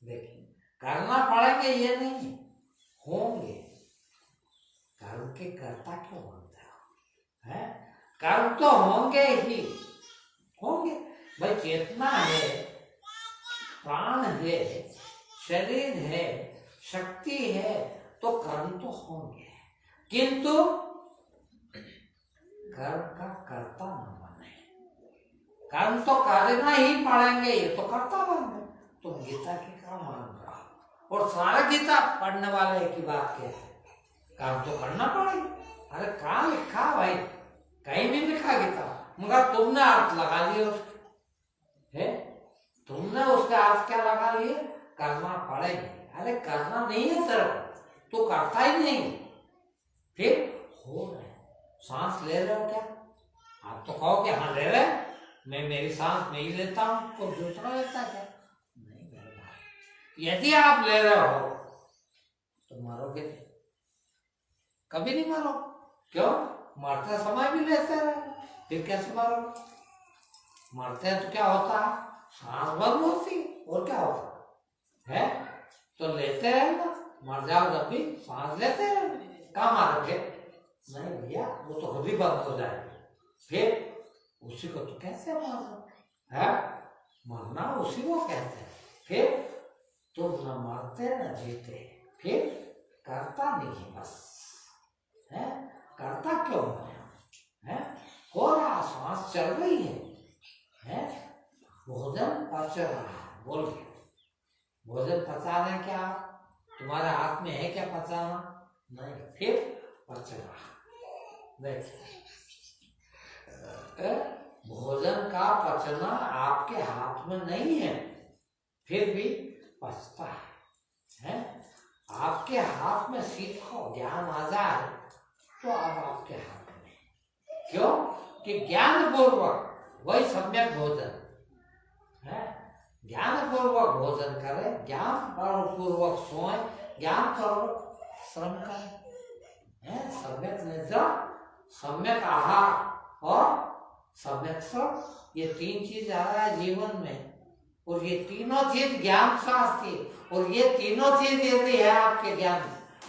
देखिए करना पड़ेंगे ये नहीं, होंगे। कर्म के कर्ता क्यों बनते हो? है कर्म तो होंगे ही होंगे। भाई चेतना है, प्राण है, शरीर है, शक्ति है, तो कर्म तो होंगे। किंतु कर्म का कर्ता न बने। कर्म तो करना ही पड़ेंगे, ये तो कर्ता बने। तो गीता की क्या मान रहा? और सारा गीता पढ़ने वाले की बात कहते हैं, काम तो करना पड़ेगा। अरे कहाँ लिखा भाई? कहीं नहीं लिखा गीता, मगर तुमने अर्थ लगा लिए उसके। है तुमने उसका अर्थ क्या लगा लिए? करना पड़ेगा। अरे करना नहीं है तेरे को, तो करता ही नहीं, फिर हो रहे। सांस ले रहे हो क्या? आप तो कहो कि हाँ ले रहे, मैं मेरी सांस नहीं लेता हूँ, तो दूसरा लेता क्या? नहीं मेरे भाई, यदि आप ले रहे हो तो मरोगे नहीं, कभी नहीं मरो। क्यों? मरते समय भी लेते रहे, फिर कैसे मरोगे? मरते हैं तो क्या होता है? सांस बंद होती, और क्या होता है? तो लेते रहे ना, मर जाओ जब भी सांस लेते रहे, कहाँ मारोगे? नहीं भैया, वो तो खुद ही बंद हो जाएगी, फिर उसी को तो कहते हैं मरना है। मरना उसी को कहते हैं। फिर तुम न मरते न जीते, फिर करता नहीं बस है। करता क्यों है? हो रहा, सांस चल रही है? भोजन पच रहा है। बोलिए, भोजन पचाना क्या तुम्हारे हाथ में है क्या पचाना? नहीं। फिर पच रहा। भोजन का पचना आपके हाथ में नहीं है, फिर भी पचता है? आपके हाथ में सीखो, ज्ञान आ जाए तो अब आपके हाथ में। क्यों? कि ज्ञान पूर्वक वही सम्यक भोजन है। ज्ञान पूर्वक भोजन करें, ज्ञान पूर्वक सोए, ज्ञान पूर्वक श्रम करें। सम्यक निद्रा, सम्यक आहार और सम्यक श्रम, ये तीन चीज आ रहा है जीवन में। और ये तीनों चीज ज्ञान शास्त्र, और ये तीनों चीज यदि है आपके ज्ञान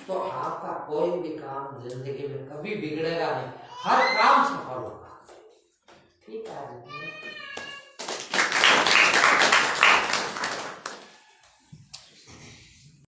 तो आपका कोई भी काम जिंदगी में कभी बिगड़ेगा नहीं। हर काम